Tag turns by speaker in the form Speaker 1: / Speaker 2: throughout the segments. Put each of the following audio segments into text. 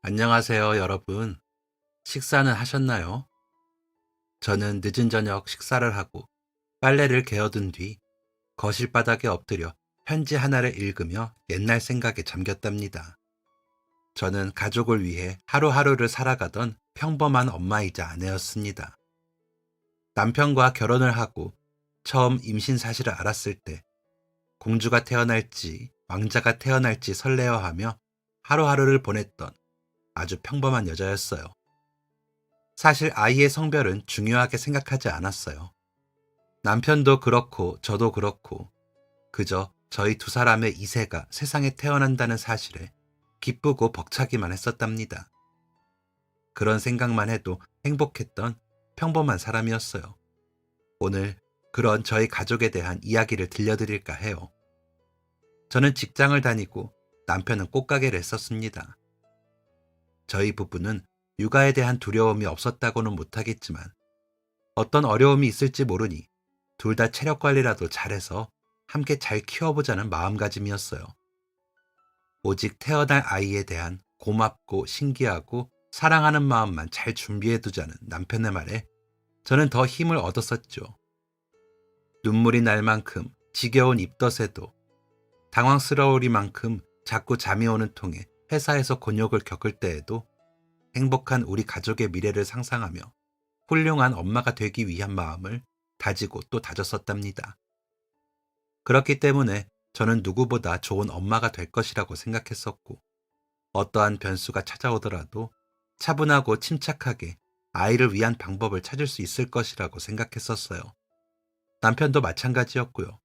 Speaker 1: 안녕하세요, 여러분. 식사는 하셨나요? 저는 늦은 저녁 식사를 하고 빨래를 개어둔 뒤 거실 바닥에 엎드려 편지 하나를 읽으며 옛날 생각에 잠겼답니다. 저는 가족을 위해 하루하루를 살아가던 평범한 엄마이자 아내였습니다. 남편과 결혼을 하고 처음 임신 사실을 알았을 때 공주가 태어날지 왕자가 태어날지 설레어하며 하루하루를 보냈던 아주 평범한 여자였어요. 사실 아이의 성별은 중요하게 생각하지 않았어요. 남편도 그렇고 저도 그렇고 그저 저희 두 사람의 이세가 세상에 태어난다는 사실에 기쁘고 벅차기만 했었답니다. 그런 생각만 해도 행복했던 평범한 사람이었어요. 오늘 그런 저희 가족에 대한 이야기를 들려드릴까 해요. 저는 직장을 다니고 남편은 꽃가게를 했었습니다. 저희 부부는 육아에 대한 두려움이 없었다고는 못하겠지만 어떤 어려움이 있을지 모르니 둘 다 체력 관리라도 잘해서 함께 잘 키워보자는 마음가짐이었어요. 오직 태어날 아이에 대한 고맙고 신기하고 사랑하는 마음만 잘 준비해두자는 남편의 말에 저는 더 힘을 얻었었죠. 눈물이 날 만큼 지겨운 입덧에도 당황스러우리만큼 자꾸 잠이 오는 통에 회사에서 곤욕을 겪을 때에도 행복한 우리 가족의 미래를 상상하며 훌륭한 엄마가 되기 위한 마음을 다지고 또 다졌었답니다. 그렇기 때문에 저는 누구보다 좋은 엄마가 될 것이라고 생각했었고, 어떠한 변수가 찾아오더라도 차분하고 침착하게 아이를 위한 방법을 찾을 수 있을 것이라고 생각했었어요. 남편도 마찬가지였고요.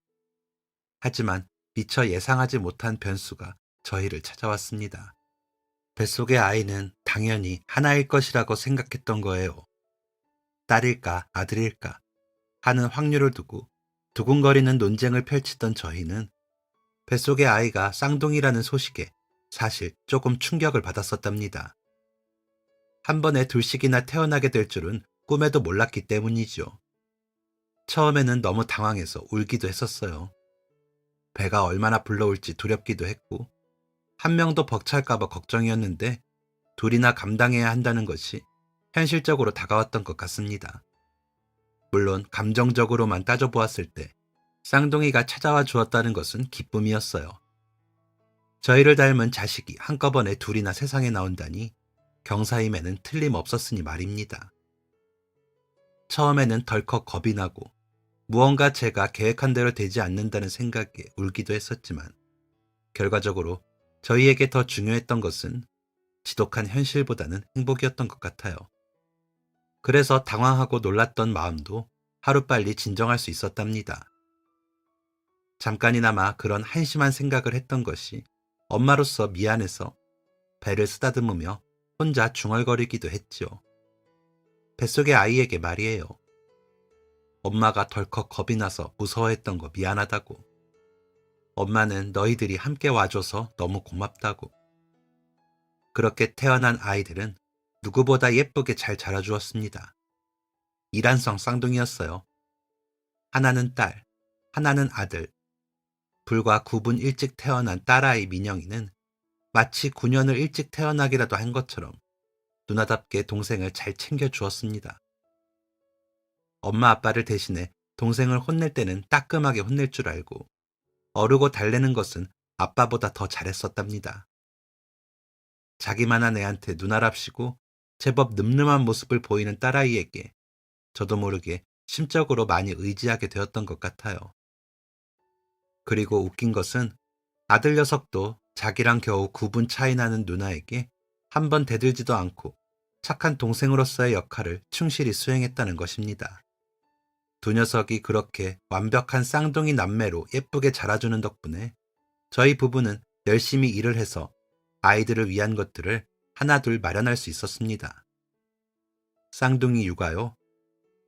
Speaker 1: 하지만 미처 예상하지 못한 변수가 저희를 찾아왔습니다. 뱃속의 아이는 당연히 하나일 것이라고 생각했던 거예요. 딸일까 아들일까 하는 확률을 두고 두근거리는 논쟁을 펼치던 저희는 뱃속의 아이가 쌍둥이라는 소식에 사실 조금 충격을 받았었답니다. 한 번에 둘씩이나 태어나게 될 줄은 꿈에도 몰랐기 때문이죠. 처음에는 너무 당황해서 울기도 했었어요. 배가 얼마나 불러올지 두렵기도 했고 한 명도 벅찰까봐 걱정이었는데 둘이나 감당해야 한다는 것이 현실적으로 다가왔던 것 같습니다. 물론 감정적으로만 따져보았을 때 쌍둥이가 찾아와 주었다는 것은 기쁨이었어요. 저희를 닮은 자식이 한꺼번에 둘이나 세상에 나온다니 경사임에는 틀림없었으니 말입니다. 처음에는 덜컥 겁이 나고 무언가 제가 계획한 대로 되지 않는다는 생각에 울기도 했었지만 결과적으로 저희에게 더 중요했던 것은 지독한 현실보다는 행복이었던 것 같아요. 그래서 당황하고 놀랐던 마음도 하루빨리 진정할 수 있었답니다. 잠깐이나마 그런 한심한 생각을 했던 것이 엄마로서 미안해서 배를 쓰다듬으며 혼자 중얼거리기도 했지요. 뱃속의 아이에게 말이에요. 엄마가 덜컥 겁이 나서 무서워했던 거 미안하다고. 엄마는 너희들이 함께 와줘서 너무 고맙다고. 그렇게 태어난 아이들은 누구보다 예쁘게 잘 자라주었습니다. 이란성 쌍둥이였어요. 하나는 딸, 하나는 아들. 불과 9분 일찍 태어난 딸아이 민영이는 마치 9년을 일찍 태어나기라도 한 것처럼 누나답게 동생을 잘 챙겨주었습니다. 엄마 아빠를 대신해 동생을 혼낼 때는 따끔하게 혼낼 줄 알고 어르고 달래는 것은 아빠보다 더 잘했었답니다. 자기만한 애한테 누나랍시고 제법 늠름한 모습을 보이는 딸아이에게 저도 모르게 심적으로 많이 의지하게 되었던 것 같아요. 그리고 웃긴 것은 아들 녀석도 자기랑 겨우 9분 차이 나는 누나에게 한 번 대들지도 않고 착한 동생으로서의 역할을 충실히 수행했다는 것입니다. 두 녀석이 그렇게 완벽한 쌍둥이 남매로 예쁘게 자라주는 덕분에 저희 부부는 열심히 일을 해서 아이들을 위한 것들을 하나둘 마련할 수 있었습니다. 쌍둥이 육아요?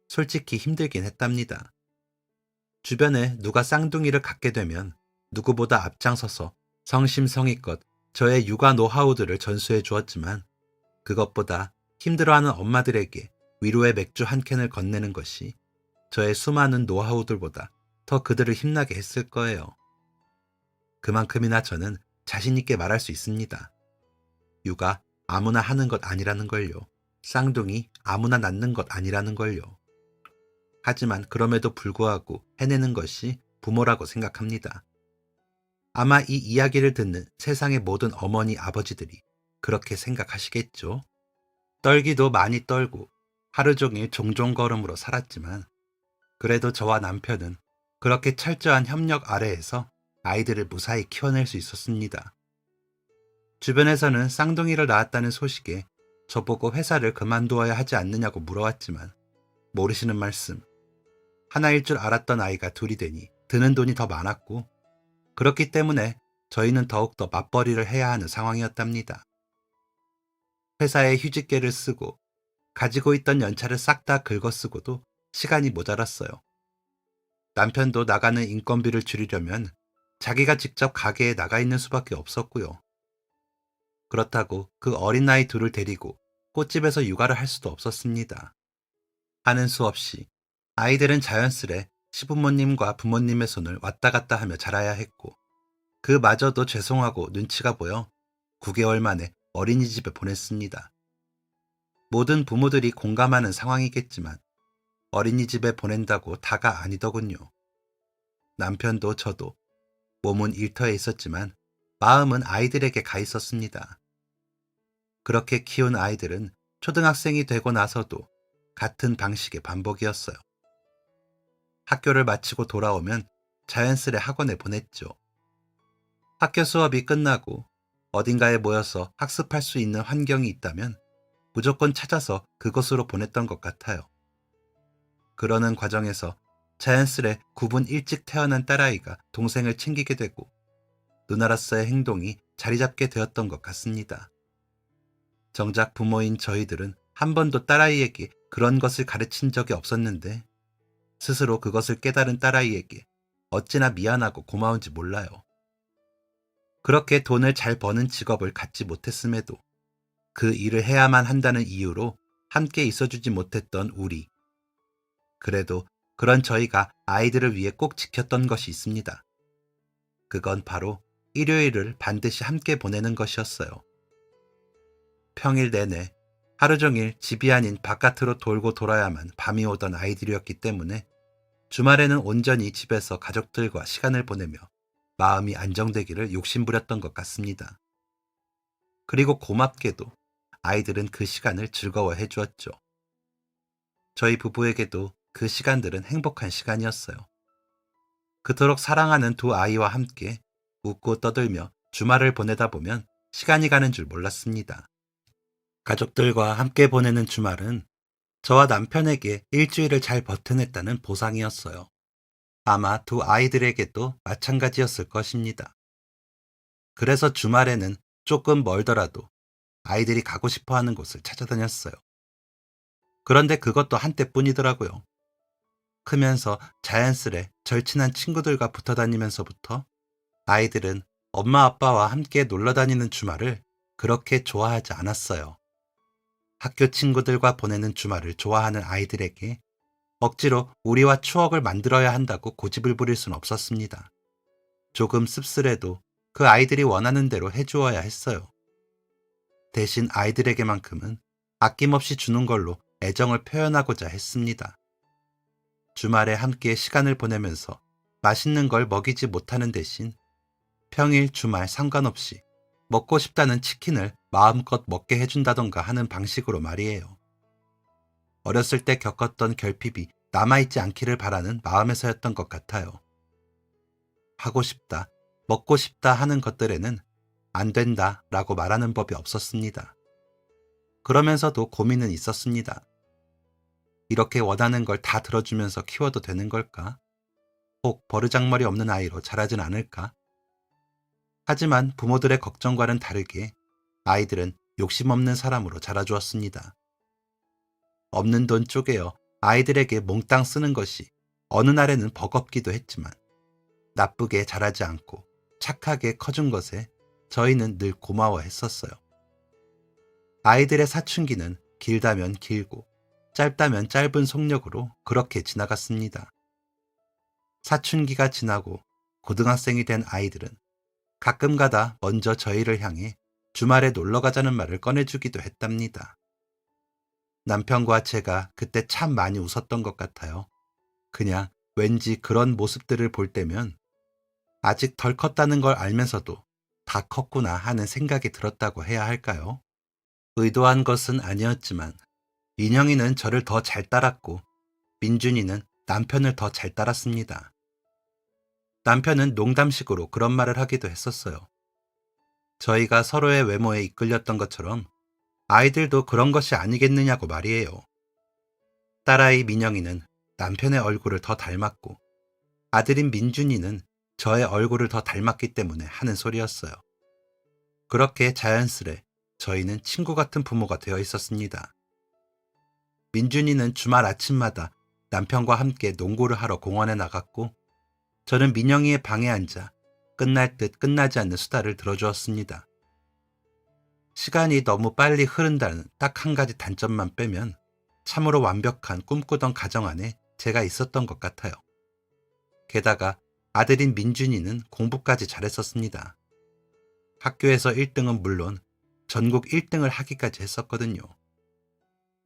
Speaker 1: 솔직히 힘들긴 했답니다. 주변에 누가 쌍둥이를 갖게 되면 누구보다 앞장서서 성심성의껏 저의 육아 노하우들을 전수해 주었지만 그것보다 힘들어하는 엄마들에게 위로의 맥주 한 캔을 건네는 것이 저의 수많은 노하우들보다 더 그들을 힘나게 했을 거예요. 그만큼이나 저는 자신 있게 말할 수 있습니다. 육아 아무나 하는 것 아니라는 걸요. 쌍둥이 아무나 낳는 것 아니라는 걸요. 하지만 그럼에도 불구하고 해내는 것이 부모라고 생각합니다. 아마 이 이야기를 듣는 세상의 모든 어머니, 아버지들이 그렇게 생각하시겠죠. 떨기도 많이 떨고 하루 종일 종종걸음으로 살았지만 그래도 저와 남편은 그렇게 철저한 협력 아래에서 아이들을 무사히 키워낼 수 있었습니다. 주변에서는 쌍둥이를 낳았다는 소식에 저보고 회사를 그만두어야 하지 않느냐고 물어왔지만 모르시는 말씀. 하나일 줄 알았던 아이가 둘이 되니 드는 돈이 더 많았고 그렇기 때문에 저희는 더욱더 맞벌이를 해야 하는 상황이었답니다. 회사에 휴직계를 쓰고 가지고 있던 연차를 싹 다 긁어쓰고도 시간이 모자랐어요. 남편도 나가는 인건비를 줄이려면 자기가 직접 가게에 나가 있는 수밖에 없었고요. 그렇다고 그 어린 나이 둘을 데리고 꽃집에서 육아를 할 수도 없었습니다. 하는 수 없이 아이들은 자연스레 시부모님과 부모님의 손을 왔다 갔다 하며 자라야 했고 그마저도 죄송하고 눈치가 보여 9개월 만에 어린이집에 보냈습니다. 모든 부모들이 공감하는 상황이겠지만 어린이집에 보낸다고 다가 아니더군요. 남편도 저도 몸은 일터에 있었지만 마음은 아이들에게 가 있었습니다. 그렇게 키운 아이들은 초등학생이 되고 나서도 같은 방식의 반복이었어요. 학교를 마치고 돌아오면 자연스레 학원에 보냈죠. 학교 수업이 끝나고 어딘가에 모여서 학습할 수 있는 환경이 있다면 무조건 찾아서 그곳으로 보냈던 것 같아요. 그러는 과정에서 자연스레 9분 일찍 태어난 딸아이가 동생을 챙기게 되고 누나로서의 행동이 자리 잡게 되었던 것 같습니다. 정작 부모인 저희들은 한 번도 딸아이에게 그런 것을 가르친 적이 없었는데 스스로 그것을 깨달은 딸아이에게 어찌나 미안하고 고마운지 몰라요. 그렇게 돈을 잘 버는 직업을 갖지 못했음에도 그 일을 해야만 한다는 이유로 함께 있어주지 못했던 우리. 그래도 그런 저희가 아이들을 위해 꼭 지켰던 것이 있습니다. 그건 바로 일요일을 반드시 함께 보내는 것이었어요. 평일 내내 하루 종일 집이 아닌 바깥으로 돌고 돌아야만 밤이 오던 아이들이었기 때문에 주말에는 온전히 집에서 가족들과 시간을 보내며 마음이 안정되기를 욕심부렸던 것 같습니다. 그리고 고맙게도 아이들은 그 시간을 즐거워해 주었죠. 저희 부부에게도 그 시간들은 행복한 시간이었어요. 그토록 사랑하는 두 아이와 함께 웃고 떠들며 주말을 보내다 보면 시간이 가는 줄 몰랐습니다. 가족들과 함께 보내는 주말은 저와 남편에게 일주일을 잘 버텨냈다는 보상이었어요. 아마 두 아이들에게도 마찬가지였을 것입니다. 그래서 주말에는 조금 멀더라도 아이들이 가고 싶어 하는 곳을 찾아다녔어요. 그런데 그것도 한때뿐이더라고요. 크면서 자연스레 절친한 친구들과 붙어 다니면서부터 아이들은 엄마 아빠와 함께 놀러 다니는 주말을 그렇게 좋아하지 않았어요. 학교 친구들과 보내는 주말을 좋아하는 아이들에게 억지로 우리와 추억을 만들어야 한다고 고집을 부릴 순 없었습니다. 조금 씁쓸해도 그 아이들이 원하는 대로 해주어야 했어요. 대신 아이들에게만큼은 아낌없이 주는 걸로 애정을 표현하고자 했습니다. 주말에 함께 시간을 보내면서 맛있는 걸 먹이지 못하는 대신 평일, 주말 상관없이 먹고 싶다는 치킨을 마음껏 먹게 해준다던가 하는 방식으로 말이에요. 어렸을 때 겪었던 결핍이 남아있지 않기를 바라는 마음에서였던 것 같아요. 하고 싶다, 먹고 싶다 하는 것들에는 안 된다 라고 말하는 법이 없었습니다. 그러면서도 고민은 있었습니다. 이렇게 원하는 걸 다 들어주면서 키워도 되는 걸까? 혹 버르장머리 없는 아이로 자라진 않을까? 하지만 부모들의 걱정과는 다르게 아이들은 욕심 없는 사람으로 자라주었습니다. 없는 돈 쪼개어 아이들에게 몽땅 쓰는 것이 어느 날에는 버겁기도 했지만 나쁘게 자라지 않고 착하게 커준 것에 저희는 늘 고마워했었어요. 아이들의 사춘기는 길다면 길고 짧다면 짧은 속력으로 그렇게 지나갔습니다. 사춘기가 지나고 고등학생이 된 아이들은 가끔가다 먼저 저희를 향해 주말에 놀러 가자는 말을 꺼내주기도 했답니다. 남편과 제가 그때 참 많이 웃었던 것 같아요. 그냥 왠지 그런 모습들을 볼 때면 아직 덜 컸다는 걸 알면서도 다 컸구나 하는 생각이 들었다고 해야 할까요? 의도한 것은 아니었지만 민영이는 저를 더 잘 따랐고 민준이는 남편을 더 잘 따랐습니다. 남편은 농담식으로 그런 말을 하기도 했었어요. 저희가 서로의 외모에 이끌렸던 것처럼 아이들도 그런 것이 아니겠느냐고 말이에요. 딸아이 민영이는 남편의 얼굴을 더 닮았고 아들인 민준이는 저의 얼굴을 더 닮았기 때문에 하는 소리였어요. 그렇게 자연스레 저희는 친구 같은 부모가 되어 있었습니다. 민준이는 주말 아침마다 남편과 함께 농구를 하러 공원에 나갔고 저는 민영이의 방에 앉아 끝날 듯 끝나지 않는 수다를 들어주었습니다. 시간이 너무 빨리 흐른다는 딱 한 가지 단점만 빼면 참으로 완벽한 꿈꾸던 가정 안에 제가 있었던 것 같아요. 게다가 아들인 민준이는 공부까지 잘했었습니다. 학교에서 1등은 물론 전국 1등을 하기까지 했었거든요.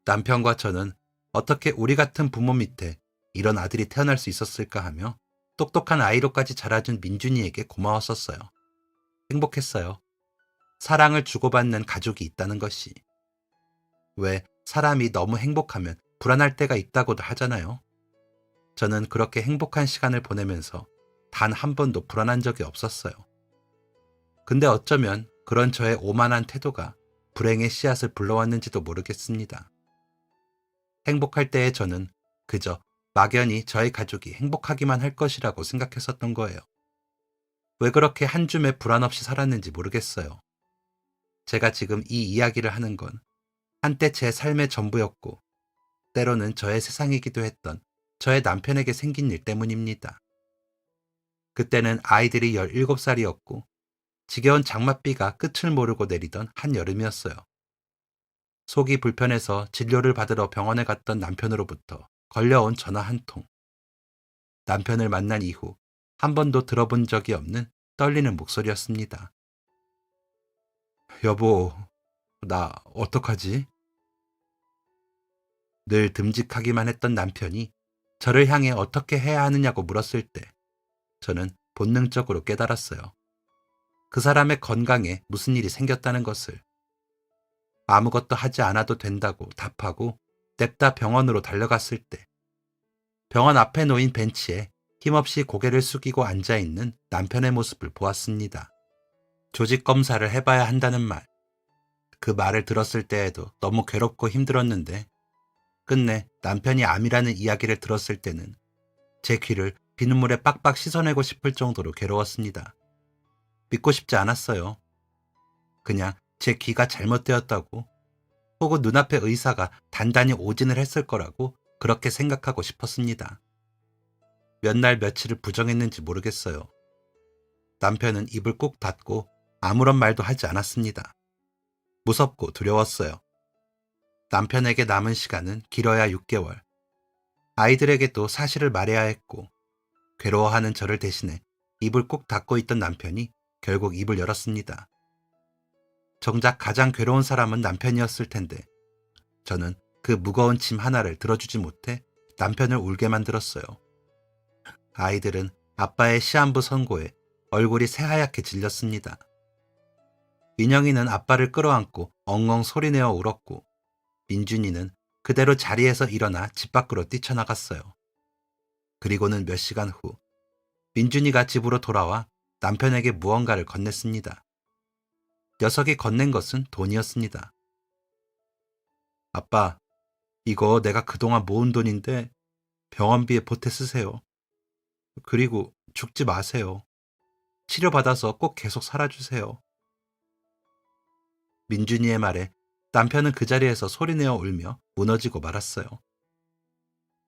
Speaker 1: 남편과 저는 어떻게 우리 같은 부모 밑에 이런 아들이 태어날 수 있었을까 하며 똑똑한 아이로까지 자라준 민준이에게 고마웠었어요. 행복했어요. 사랑을 주고받는 가족이 있다는 것이. 왜 사람이 너무 행복하면 불안할 때가 있다고도 하잖아요. 저는 그렇게 행복한 시간을 보내면서 단 한 번도 불안한 적이 없었어요. 근데 어쩌면 그런 저의 오만한 태도가 불행의 씨앗을 불러왔는지도 모르겠습니다. 행복할 때의 저는 그저 막연히 저희 가족이 행복하기만 할 것이라고 생각했었던 거예요. 왜 그렇게 한 줌의 불안 없이 살았는지 모르겠어요. 제가 지금 이 이야기를 하는 건 한때 제 삶의 전부였고 때로는 저의 세상이기도 했던 저의 남편에게 생긴 일 때문입니다. 그때는 아이들이 17살이었고 지겨운 장맛비가 끝을 모르고 내리던 한여름이었어요. 속이 불편해서 진료를 받으러 병원에 갔던 남편으로부터 걸려온 전화 한 통. 남편을 만난 이후 한 번도 들어본 적이 없는 떨리는 목소리였습니다. 여보, 나 어떡하지? 늘 듬직하기만 했던 남편이 저를 향해 어떻게 해야 하느냐고 물었을 때 저는 본능적으로 깨달았어요. 그 사람의 건강에 무슨 일이 생겼다는 것을. 아무것도 하지 않아도 된다고 답하고 냅다 병원으로 달려갔을 때 병원 앞에 놓인 벤치에 힘없이 고개를 숙이고 앉아있는 남편의 모습을 보았습니다. 조직 검사를 해봐야 한다는 말. 그 말을 들었을 때에도 너무 괴롭고 힘들었는데 끝내 남편이 암이라는 이야기를 들었을 때는 제 귀를 비눗물에 빡빡 씻어내고 싶을 정도로 괴로웠습니다. 믿고 싶지 않았어요. 그냥 제 귀가 잘못되었다고 혹은 눈앞의 의사가 단단히 오진을 했을 거라고 그렇게 생각하고 싶었습니다. 몇 날 며칠을 부정했는지 모르겠어요. 남편은 입을 꾹 닫고 아무런 말도 하지 않았습니다. 무섭고 두려웠어요. 남편에게 남은 시간은 길어야 6개월. 아이들에게도 사실을 말해야 했고 괴로워하는 저를 대신해 입을 꾹 닫고 있던 남편이 결국 입을 열었습니다. 정작 가장 괴로운 사람은 남편이었을 텐데 저는 그 무거운 짐 하나를 들어주지 못해 남편을 울게 만들었어요. 아이들은 아빠의 시한부 선고에 얼굴이 새하얗게 질렸습니다. 민영이는 아빠를 끌어안고 엉엉 소리내어 울었고 민준이는 그대로 자리에서 일어나 집 밖으로 뛰쳐나갔어요. 그리고는 몇 시간 후 민준이가 집으로 돌아와 남편에게 무언가를 건넸습니다. 녀석이 건넨 것은 돈이었습니다. 아빠, 이거 내가 그동안 모은 돈인데 병원비에 보태 쓰세요. 그리고 죽지 마세요. 치료받아서 꼭 계속 살아주세요. 민준이의 말에 남편은 그 자리에서 소리내어 울며 무너지고 말았어요.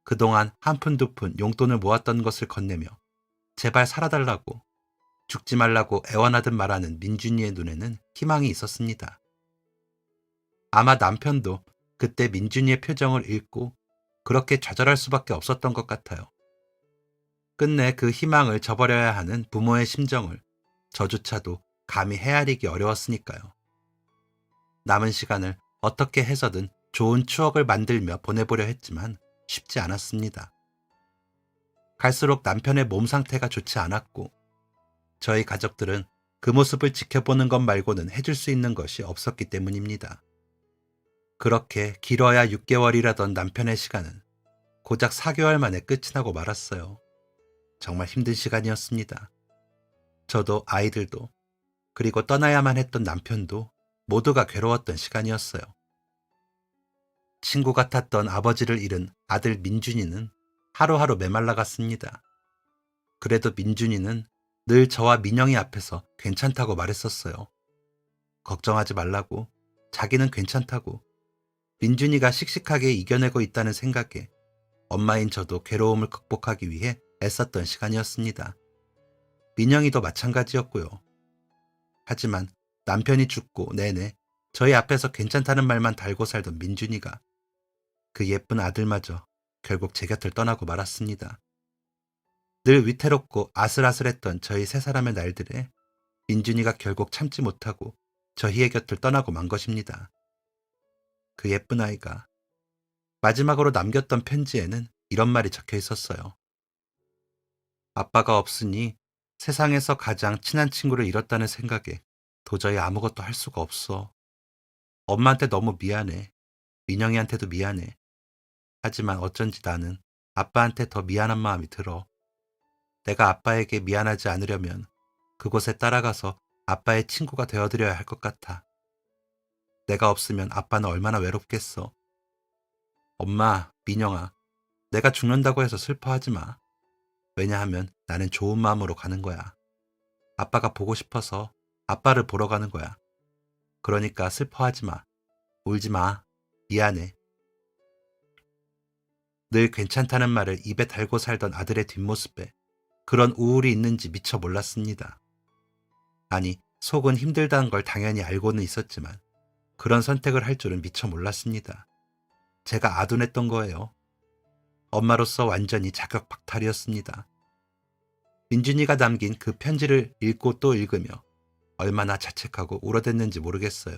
Speaker 1: 그동안 한 푼 두 푼 용돈을 모았던 것을 건네며 제발 살아달라고 죽지 말라고 애원하듯 말하는 민준이의 눈에는 희망이 있었습니다. 아마 남편도 그때 민준이의 표정을 읽고 그렇게 좌절할 수밖에 없었던 것 같아요. 끝내 그 희망을 저버려야 하는 부모의 심정을 저조차도 감히 헤아리기 어려웠으니까요. 남은 시간을 어떻게 해서든 좋은 추억을 만들며 보내보려 했지만 쉽지 않았습니다. 갈수록 남편의 몸 상태가 좋지 않았고 저희 가족들은 그 모습을 지켜보는 것 말고는 해줄 수 있는 것이 없었기 때문입니다. 그렇게 길어야 6개월이라던 남편의 시간은 고작 4개월 만에 끝이 나고 말았어요. 정말 힘든 시간이었습니다. 저도 아이들도 그리고 떠나야만 했던 남편도 모두가 괴로웠던 시간이었어요. 친구 같았던 아버지를 잃은 아들 민준이는 하루하루 메말라갔습니다. 그래도 민준이는 늘 저와 민영이 앞에서 괜찮다고 말했었어요. 걱정하지 말라고, 자기는 괜찮다고, 민준이가 씩씩하게 이겨내고 있다는 생각에 엄마인 저도 괴로움을 극복하기 위해 애썼던 시간이었습니다. 민영이도 마찬가지였고요. 하지만 남편이 죽고 내내 저희 앞에서 괜찮다는 말만 달고 살던 민준이가 그 예쁜 아들마저 결국 제 곁을 떠나고 말았습니다. 늘 위태롭고 아슬아슬했던 저희 세 사람의 날들에 민준이가 결국 참지 못하고 저희의 곁을 떠나고 만 것입니다. 그 예쁜 아이가 마지막으로 남겼던 편지에는 이런 말이 적혀 있었어요. 아빠가 없으니 세상에서 가장 친한 친구를 잃었다는 생각에 도저히 아무것도 할 수가 없어. 엄마한테 너무 미안해. 민영이한테도 미안해. 하지만 어쩐지 나는 아빠한테 더 미안한 마음이 들어. 내가 아빠에게 미안하지 않으려면 그곳에 따라가서 아빠의 친구가 되어드려야 할 것 같아. 내가 없으면 아빠는 얼마나 외롭겠어. 엄마, 민영아, 내가 죽는다고 해서 슬퍼하지 마. 왜냐하면 나는 좋은 마음으로 가는 거야. 아빠가 보고 싶어서 아빠를 보러 가는 거야. 그러니까 슬퍼하지 마. 울지 마. 미안해. 늘 괜찮다는 말을 입에 달고 살던 아들의 뒷모습에 그런 우울이 있는지 미처 몰랐습니다. 아니, 속은 힘들다는 걸 당연히 알고는 있었지만 그런 선택을 할 줄은 미처 몰랐습니다. 제가 아둔했던 거예요. 엄마로서 완전히 자격 박탈이었습니다. 민준이가 남긴 그 편지를 읽고 또 읽으며 얼마나 자책하고 울어댔는지 모르겠어요.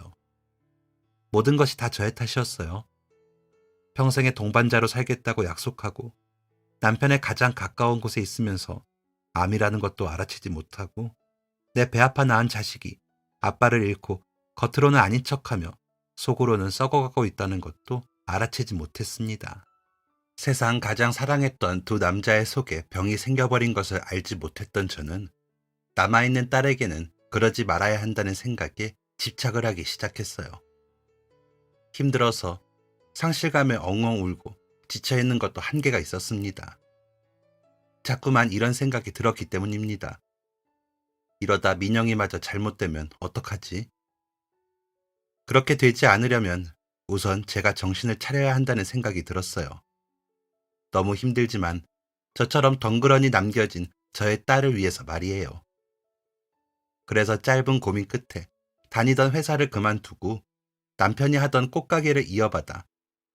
Speaker 1: 모든 것이 다 저의 탓이었어요. 평생의 동반자로 살겠다고 약속하고 남편의 가장 가까운 곳에 있으면서 암이라는 것도 알아채지 못하고 내 배 아파 낳은 자식이 아빠를 잃고 겉으로는 아닌 척하며 속으로는 썩어가고 있다는 것도 알아채지 못했습니다. 세상 가장 사랑했던 두 남자의 속에 병이 생겨버린 것을 알지 못했던 저는 남아있는 딸에게는 그러지 말아야 한다는 생각에 집착을 하기 시작했어요. 힘들어서 상실감에 엉엉 울고 지쳐있는 것도 한계가 있었습니다. 자꾸만 이런 생각이 들었기 때문입니다. 이러다 민영이마저 잘못되면 어떡하지? 그렇게 되지 않으려면 우선 제가 정신을 차려야 한다는 생각이 들었어요. 너무 힘들지만 저처럼 덩그러니 남겨진 저의 딸을 위해서 말이에요. 그래서 짧은 고민 끝에 다니던 회사를 그만두고 남편이 하던 꽃가게를 이어받아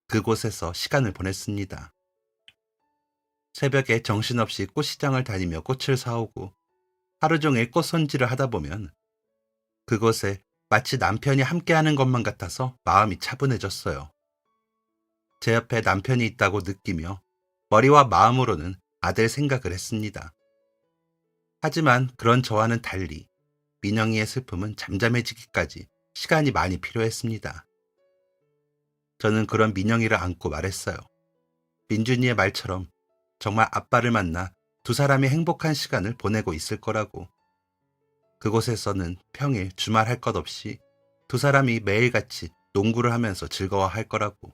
Speaker 1: 그곳에서 시간을 보냈습니다. 새벽에 정신없이 꽃시장을 다니며 꽃을 사오고 하루 종일 꽃 손질을 하다 보면 그곳에 마치 남편이 함께하는 것만 같아서 마음이 차분해졌어요. 제 옆에 남편이 있다고 느끼며 머리와 마음으로는 아들 생각을 했습니다. 하지만 그런 저와는 달리 민영이의 슬픔은 잠잠해지기까지 시간이 많이 필요했습니다. 저는 그런 민영이를 안고 말했어요. 민준이의 말처럼 정말 아빠를 만나 두 사람이 행복한 시간을 보내고 있을 거라고. 그곳에서는 평일 주말 할 것 없이 두 사람이 매일같이 농구를 하면서 즐거워할 거라고.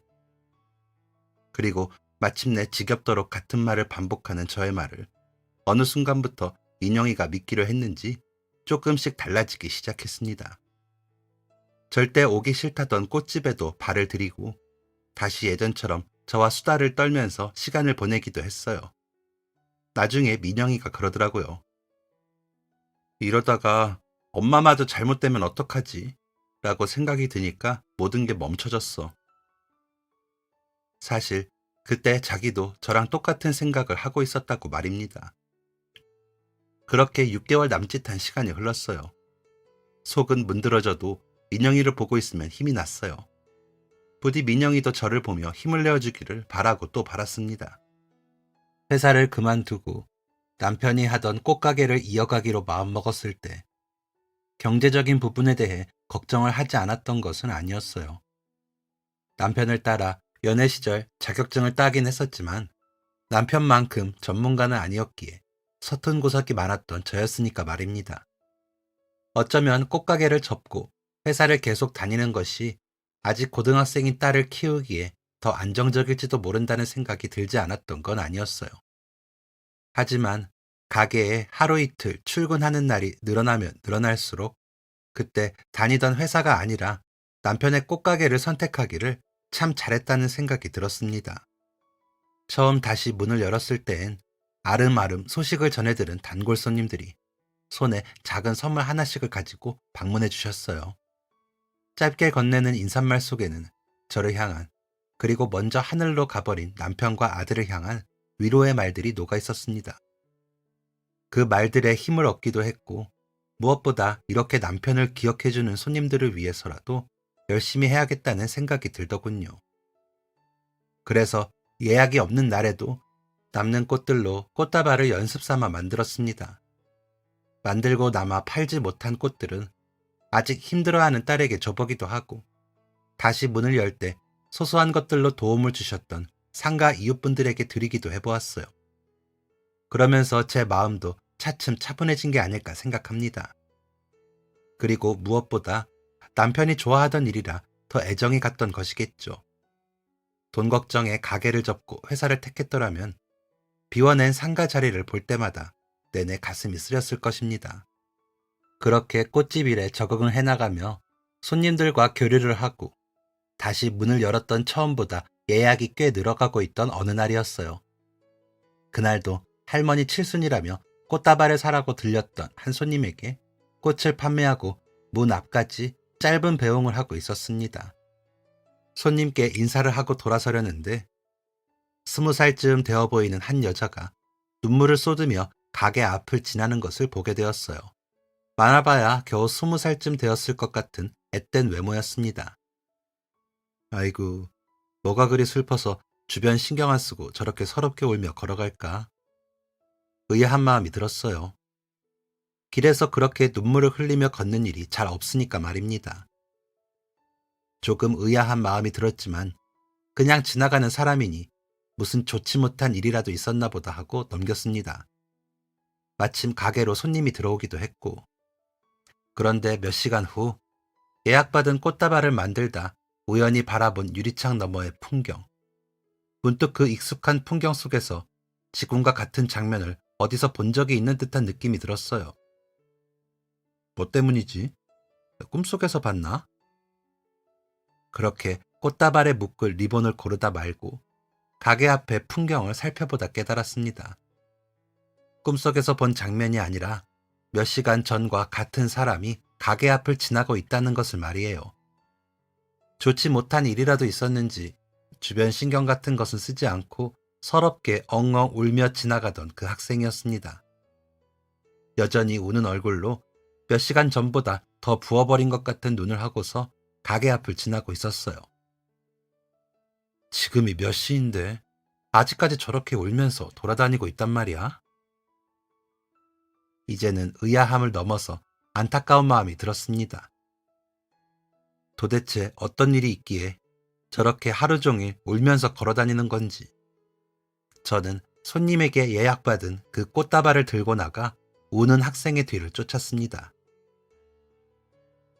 Speaker 1: 그리고 마침내 지겹도록 같은 말을 반복하는 저의 말을 어느 순간부터 민영이가 믿기로 했는지 조금씩 달라지기 시작했습니다. 절대 오기 싫다던 꽃집에도 발을 들이고 다시 예전처럼 저와 수다를 떨면서 시간을 보내기도 했어요. 나중에 민영이가 그러더라고요. 이러다가 엄마마저 잘못되면 어떡하지? 라고 생각이 드니까 모든 게 멈춰졌어. 사실 그때 자기도 저랑 똑같은 생각을 하고 있었다고 말입니다. 그렇게 6개월 남짓한 시간이 흘렀어요. 속은 문드러져도 민영이를 보고 있으면 힘이 났어요. 부디 민영이도 저를 보며 힘을 내어주기를 바라고 또 바랐습니다. 회사를 그만두고 남편이 하던 꽃가게를 이어가기로 마음먹었을 때 경제적인 부분에 대해 걱정을 하지 않았던 것은 아니었어요. 남편을 따라 연애 시절 자격증을 따긴 했었지만 남편만큼 전문가는 아니었기에 서툰 구석이 많았던 저였으니까 말입니다. 어쩌면 꽃가게를 접고 회사를 계속 다니는 것이 아직 고등학생인 딸을 키우기에 더 안정적일지도 모른다는 생각이 들지 않았던 건 아니었어요. 하지만 가게에 하루 이틀 출근하는 날이 늘어나면 늘어날수록 그때 다니던 회사가 아니라 남편의 꽃가게를 선택하기를 참 잘했다는 생각이 들었습니다. 처음 다시 문을 열었을 땐 아름아름 소식을 전해들은 단골 손님들이 손에 작은 선물 하나씩을 가지고 방문해 주셨어요. 짧게 건네는 인사말 속에는 저를 향한, 그리고 먼저 하늘로 가버린 남편과 아들을 향한 위로의 말들이 녹아 있었습니다. 그 말들에 힘을 얻기도 했고, 무엇보다 이렇게 남편을 기억해주는 손님들을 위해서라도 열심히 해야겠다는 생각이 들더군요. 그래서 예약이 없는 날에도 남는 꽃들로 꽃다발을 연습 삼아 만들었습니다. 만들고 남아 팔지 못한 꽃들은 아직 힘들어하는 딸에게 줘보기도 하고, 다시 문을 열 때 소소한 것들로 도움을 주셨던 상가 이웃분들에게 드리기도 해보았어요. 그러면서 제 마음도 차츰 차분해진 게 아닐까 생각합니다. 그리고 무엇보다 남편이 좋아하던 일이라 더 애정이 갔던 것이겠죠. 돈 걱정에 가게를 접고 회사를 택했더라면 비워낸 상가 자리를 볼 때마다 내내 가슴이 쓰렸을 것입니다. 그렇게 꽃집 일에 적응을 해나가며 손님들과 교류를 하고 다시 문을 열었던 처음보다 예약이 꽤 늘어가고 있던 어느 날이었어요. 그날도 할머니 칠순이라며 꽃다발을 사라고 들렸던 한 손님에게 꽃을 판매하고 문 앞까지 짧은 배웅을 하고 있었습니다. 손님께 인사를 하고 돌아서려는데 20살쯤 되어 보이는 한 여자가 눈물을 쏟으며 가게 앞을 지나는 것을 보게 되었어요. 많아봐야 겨우 20살쯤 되었을 것 같은 앳된 외모였습니다. 아이고, 뭐가 그리 슬퍼서 주변 신경 안 쓰고 저렇게 서럽게 울며 걸어갈까? 의아한 마음이 들었어요. 길에서 그렇게 눈물을 흘리며 걷는 일이 잘 없으니까 말입니다. 조금 의아한 마음이 들었지만 그냥 지나가는 사람이니 무슨 좋지 못한 일이라도 있었나 보다 하고 넘겼습니다. 마침 가게로 손님이 들어오기도 했고, 그런데 몇 시간 후 예약받은 꽃다발을 만들다 우연히 바라본 유리창 너머의 풍경. 문득 그 익숙한 풍경 속에서 지금과 같은 장면을 어디서 본 적이 있는 듯한 느낌이 들었어요. 뭐 때문이지? 꿈속에서 봤나? 그렇게 꽃다발에 묶을 리본을 고르다 말고 가게 앞의 풍경을 살펴보다 깨달았습니다. 꿈속에서 본 장면이 아니라 몇 시간 전과 같은 사람이 가게 앞을 지나고 있다는 것을 말이에요. 좋지 못한 일이라도 있었는지 주변 신경 같은 것은 쓰지 않고 서럽게 엉엉 울며 지나가던 그 학생이었습니다. 여전히 우는 얼굴로 몇 시간 전보다 더 부어버린 것 같은 눈을 하고서 가게 앞을 지나고 있었어요. 지금이 몇 시인데 아직까지 저렇게 울면서 돌아다니고 있단 말이야? 이제는 의아함을 넘어서 안타까운 마음이 들었습니다. 도대체 어떤 일이 있기에 저렇게 하루 종일 울면서 걸어다니는 건지. 저는 손님에게 예약받은 그 꽃다발을 들고 나가 우는 학생의 뒤를 쫓았습니다.